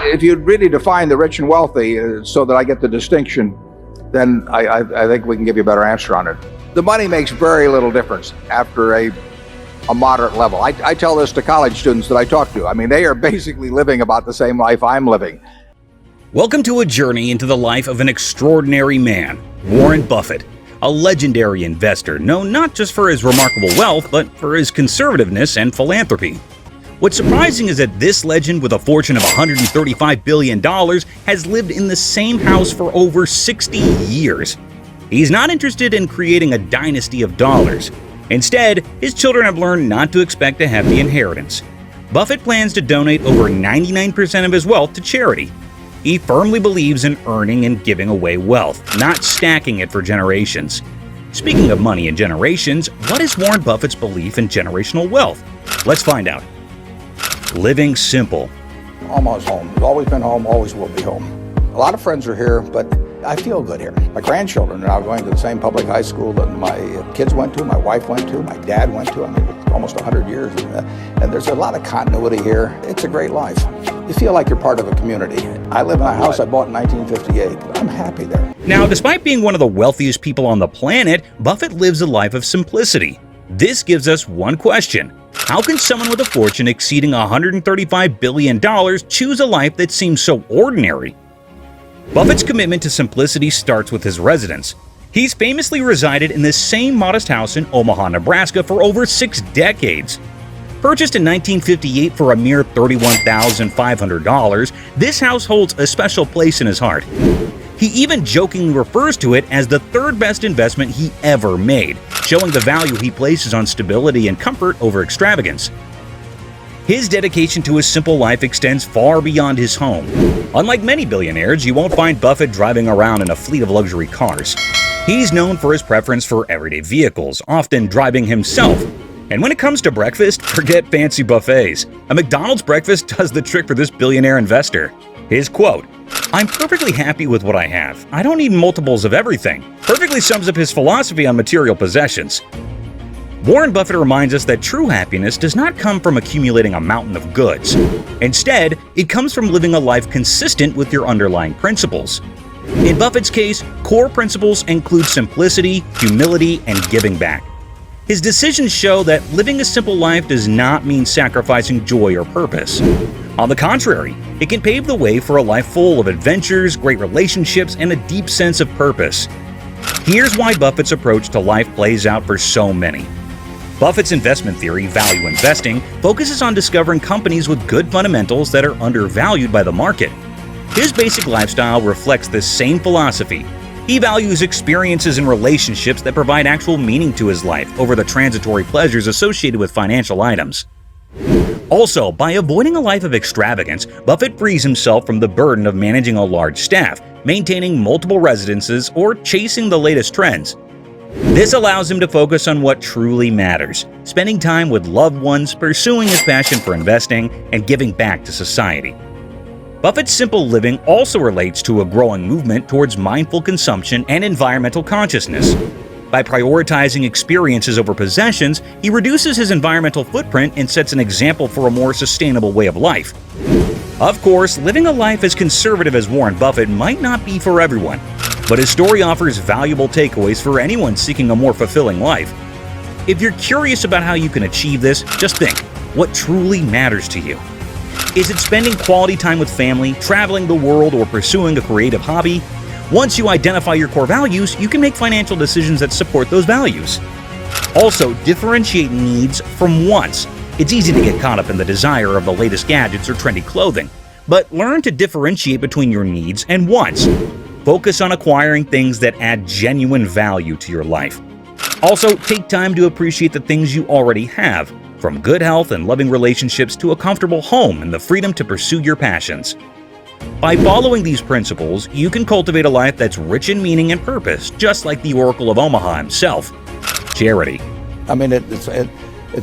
If you'd really define the rich and wealthy so that I get the distinction, then I think we can give you a better answer on it. The money makes very little difference after a moderate level. I tell this to college students that I talk to. I mean, they are basically living about the same life I'm living. Welcome to a journey into the life of an extraordinary man, Warren Buffett, a legendary investor known not just for his remarkable wealth, but for his conservativeness and philanthropy. What's surprising is that this legend with a fortune of $135 billion has lived in the same house for over 60 years. He's not interested in creating a dynasty of dollars. Instead, his children have learned not to expect to have the inheritance. Buffett plans to donate over 99% of his wealth to charity. He firmly believes in earning and giving away wealth, not stacking it for generations. Speaking of money and generations, what is Warren Buffett's belief in generational wealth? Let's find out. Living simple. Almost home. I've always been home, always will be home. A lot of friends are here, but I feel good here. My grandchildren are now going to the same public high school that my kids went to, my wife went to, my dad went to. I mean, it's almost 100 years. And there's a lot of continuity here. It's a great life. You feel like you're part of a community. I live in a house I bought in 1958. I'm happy there. Now, despite being one of the wealthiest people on the planet, Buffett lives a life of simplicity. This gives us one question. How can someone with a fortune exceeding $135 billion choose a life that seems so ordinary? Buffett's commitment to simplicity starts with his residence. He's famously resided in this same modest house in Omaha, Nebraska for over 6 decades. Purchased in 1958 for a mere $31,500, this house holds a special place in his heart. He even jokingly refers to it as the third best investment he ever made, showing the value he places on stability and comfort over extravagance. His dedication to his simple life extends far beyond his home. Unlike many billionaires, you won't find Buffett driving around in a fleet of luxury cars. He's known for his preference for everyday vehicles, often driving himself. And when it comes to breakfast, forget fancy buffets. A McDonald's breakfast does the trick for this billionaire investor. His quote, "I'm perfectly happy with what I have. I don't need multiples of everything," perfectly sums up his philosophy on material possessions. Warren Buffett reminds us that true happiness does not come from accumulating a mountain of goods. Instead, it comes from living a life consistent with your underlying principles. In Buffett's case, core principles include simplicity, humility, and giving back. His decisions show that living a simple life does not mean sacrificing joy or purpose. On the contrary, it can pave the way for a life full of adventures, great relationships, and a deep sense of purpose. Here's why Buffett's approach to life plays out for so many. Buffett's investment theory, value investing, focuses on discovering companies with good fundamentals that are undervalued by the market. His basic lifestyle reflects this same philosophy. He values experiences and relationships that provide actual meaning to his life over the transitory pleasures associated with financial items. Also, by avoiding a life of extravagance, Buffett frees himself from the burden of managing a large staff, maintaining multiple residences, or chasing the latest trends. This allows him to focus on what truly matters, spending time with loved ones, pursuing his passion for investing, and giving back to society. Buffett's simple living also relates to a growing movement towards mindful consumption and environmental consciousness. By prioritizing experiences over possessions, he reduces his environmental footprint and sets an example for a more sustainable way of life. Of course, living a life as conservative as Warren Buffett might not be for everyone, but his story offers valuable takeaways for anyone seeking a more fulfilling life. If you're curious about how you can achieve this, just think, what truly matters to you? Is it spending quality time with family, traveling the world, or pursuing a creative hobby? Once you identify your core values, you can make financial decisions that support those values. Also, differentiate needs from wants. It's easy to get caught up in the desire of the latest gadgets or trendy clothing, but learn to differentiate between your needs and wants. Focus on acquiring things that add genuine value to your life. Also, take time to appreciate the things you already have, from good health and loving relationships to a comfortable home and the freedom to pursue your passions. By following these principles, you can cultivate a life that's rich in meaning and purpose, just like the Oracle of Omaha himself. Charity. I mean, it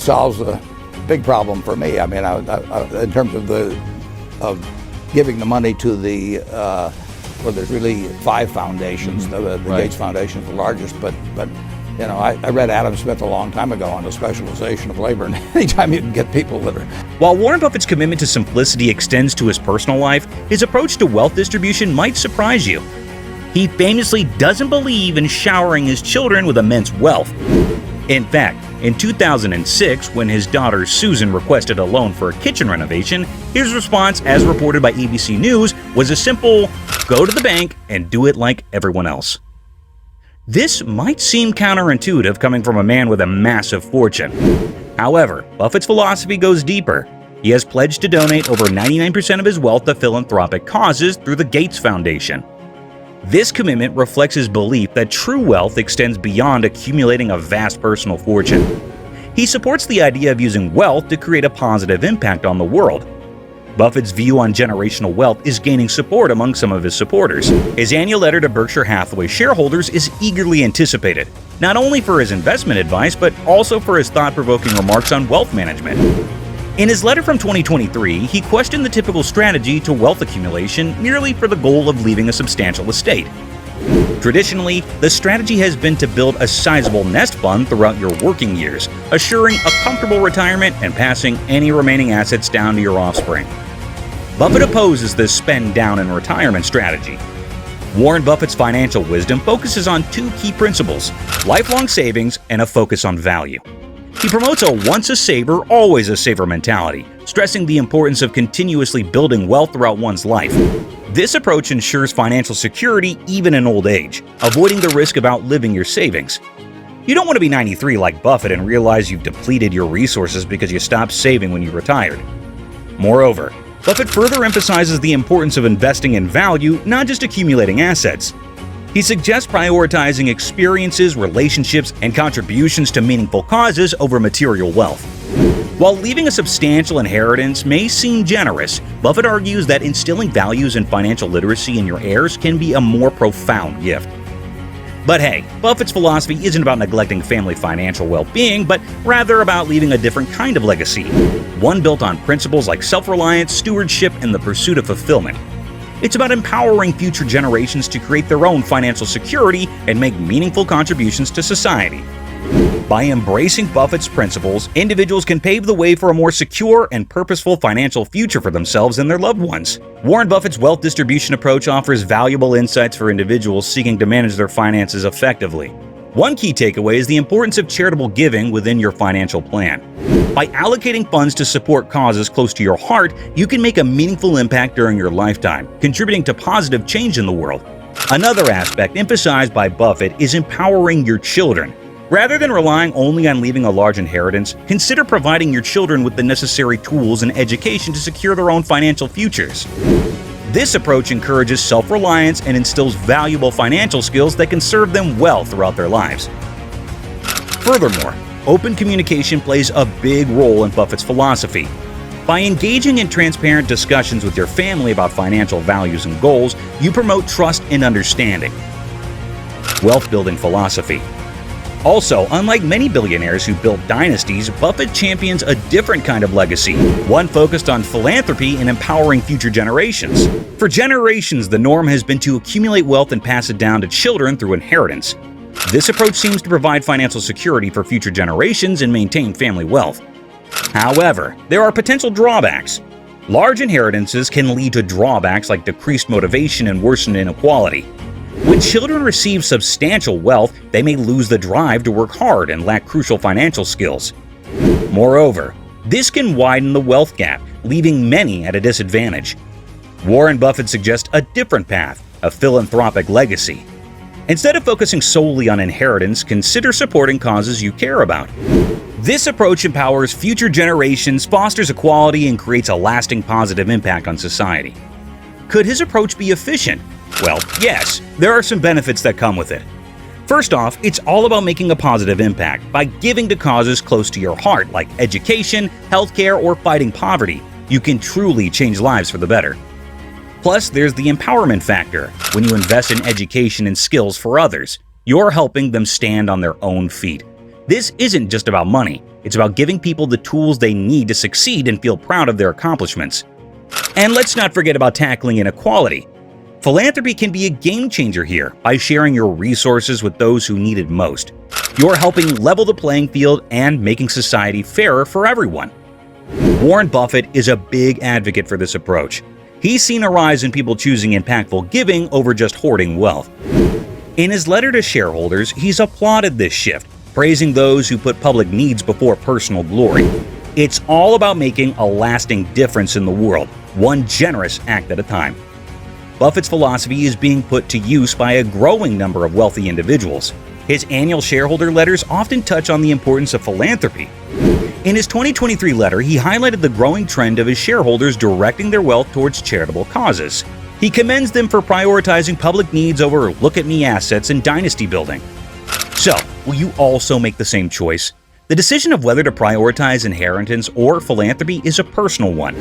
solves a big problem for me. I mean, in terms of giving the money to the well, there's really 5 foundations. The Gates Foundation is the largest, but You know, I read Adam Smith a long time ago on the specialization of labor, and anytime you can get people that are... While Warren Buffett's commitment to simplicity extends to his personal life, his approach to wealth distribution might surprise you. He famously doesn't believe in showering his children with immense wealth. In fact, in 2006, when his daughter Susan requested a loan for a kitchen renovation, his response, as reported by ABC News, was a simple, go to the bank and do it like everyone else. This might seem counterintuitive coming from a man with a massive fortune. However, Buffett's philosophy goes deeper. He has pledged to donate over 99% of his wealth to philanthropic causes through the Gates Foundation. This commitment reflects his belief that true wealth extends beyond accumulating a vast personal fortune. He supports the idea of using wealth to create a positive impact on the world. Buffett's view on generational wealth is gaining support among some of his supporters. His annual letter to Berkshire Hathaway shareholders is eagerly anticipated, not only for his investment advice, but also for his thought-provoking remarks on wealth management. In his letter from 2023, he questioned the typical strategy to wealth accumulation merely for the goal of leaving a substantial estate. Traditionally, the strategy has been to build a sizable nest fund throughout your working years, assuring a comfortable retirement and passing any remaining assets down to your offspring. Buffett opposes this spend down in retirement strategy. Warren Buffett's financial wisdom focuses on two key principles: lifelong savings and a focus on value. He promotes a once a saver, always a saver mentality, stressing the importance of continuously building wealth throughout one's life. This approach ensures financial security even in old age, avoiding the risk of outliving your savings. You don't want to be 93 like Buffett and realize you've depleted your resources because you stopped saving when you retired. Moreover, Buffett further emphasizes the importance of investing in value, not just accumulating assets. He suggests prioritizing experiences, relationships, and contributions to meaningful causes over material wealth. While leaving a substantial inheritance may seem generous, Buffett argues that instilling values and financial literacy in your heirs can be a more profound gift. But hey, Buffett's philosophy isn't about neglecting family financial well-being, but rather about leaving a different kind of legacy, one built on principles like self-reliance, stewardship, and the pursuit of fulfillment. It's about empowering future generations to create their own financial security and make meaningful contributions to society. By embracing Buffett's principles, individuals can pave the way for a more secure and purposeful financial future for themselves and their loved ones. Warren Buffett's wealth distribution approach offers valuable insights for individuals seeking to manage their finances effectively. One key takeaway is the importance of charitable giving within your financial plan. By allocating funds to support causes close to your heart, you can make a meaningful impact during your lifetime, contributing to positive change in the world. Another aspect emphasized by Buffett is empowering your children. Rather than relying only on leaving a large inheritance, consider providing your children with the necessary tools and education to secure their own financial futures. This approach encourages self-reliance and instills valuable financial skills that can serve them well throughout their lives. Furthermore, open communication plays a big role in Buffett's philosophy. By engaging in transparent discussions with your family about financial values and goals, you promote trust and understanding. Wealth-building philosophy. Also, unlike many billionaires who built dynasties, Buffett champions a different kind of legacy, one focused on philanthropy and empowering future generations. For generations, the norm has been to accumulate wealth and pass it down to children through inheritance. This approach seems to provide financial security for future generations and maintain family wealth. However, there are potential drawbacks. Large inheritances can lead to drawbacks like decreased motivation and worsened inequality. When children receive substantial wealth, they may lose the drive to work hard and lack crucial financial skills. Moreover, this can widen the wealth gap, leaving many at a disadvantage. Warren Buffett suggests a different path, a philanthropic legacy. Instead of focusing solely on inheritance, consider supporting causes you care about. This approach empowers future generations, fosters equality, and creates a lasting positive impact on society. Could his approach be efficient? Well, yes, there are some benefits that come with it. First off, it's all about making a positive impact. By giving to causes close to your heart, like education, healthcare, or fighting poverty, you can truly change lives for the better. Plus, there's the empowerment factor. When you invest in education and skills for others, you're helping them stand on their own feet. This isn't just about money. It's about giving people the tools they need to succeed and feel proud of their accomplishments. And let's not forget about tackling inequality. Philanthropy can be a game changer here by sharing your resources with those who need it most. You're helping level the playing field and making society fairer for everyone. Warren Buffett is a big advocate for this approach. He's seen a rise in people choosing impactful giving over just hoarding wealth. In his letter to shareholders, he's applauded this shift, praising those who put public needs before personal glory. It's all about making a lasting difference in the world, one generous act at a time. Buffett's philosophy is being put to use by a growing number of wealthy individuals. His annual shareholder letters often touch on the importance of philanthropy. In his 2023 letter, he highlighted the growing trend of his shareholders directing their wealth towards charitable causes. He commends them for prioritizing public needs over look-at-me assets and dynasty building. So, will you also make the same choice? The decision of whether to prioritize inheritance or philanthropy is a personal one.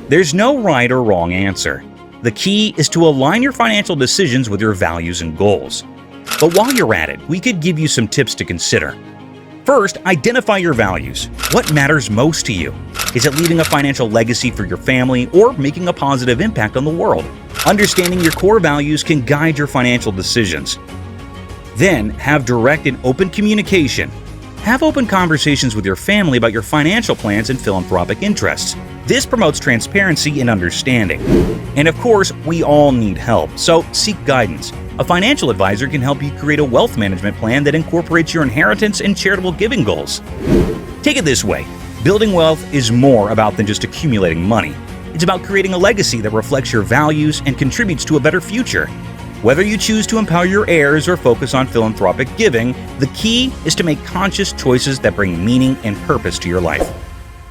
There's no right or wrong answer. The key is to align your financial decisions with your values and goals. But while you're at it, we could give you some tips to consider. First, identify your values. What matters most to you? Is it leaving a financial legacy for your family or making a positive impact on the world? Understanding your core values can guide your financial decisions. Then, have direct and open communication. Have open conversations with your family about your financial plans and philanthropic interests. This promotes transparency and understanding. And of course, we all need help, so seek guidance. A financial advisor can help you create a wealth management plan that incorporates your inheritance and charitable giving goals. Take it this way: building wealth is more about than just accumulating money. It's about creating a legacy that reflects your values and contributes to a better future. Whether you choose to empower your heirs or focus on philanthropic giving, the key is to make conscious choices that bring meaning and purpose to your life.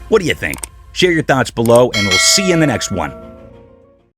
What do you think? Share your thoughts below, and we'll see you in the next one.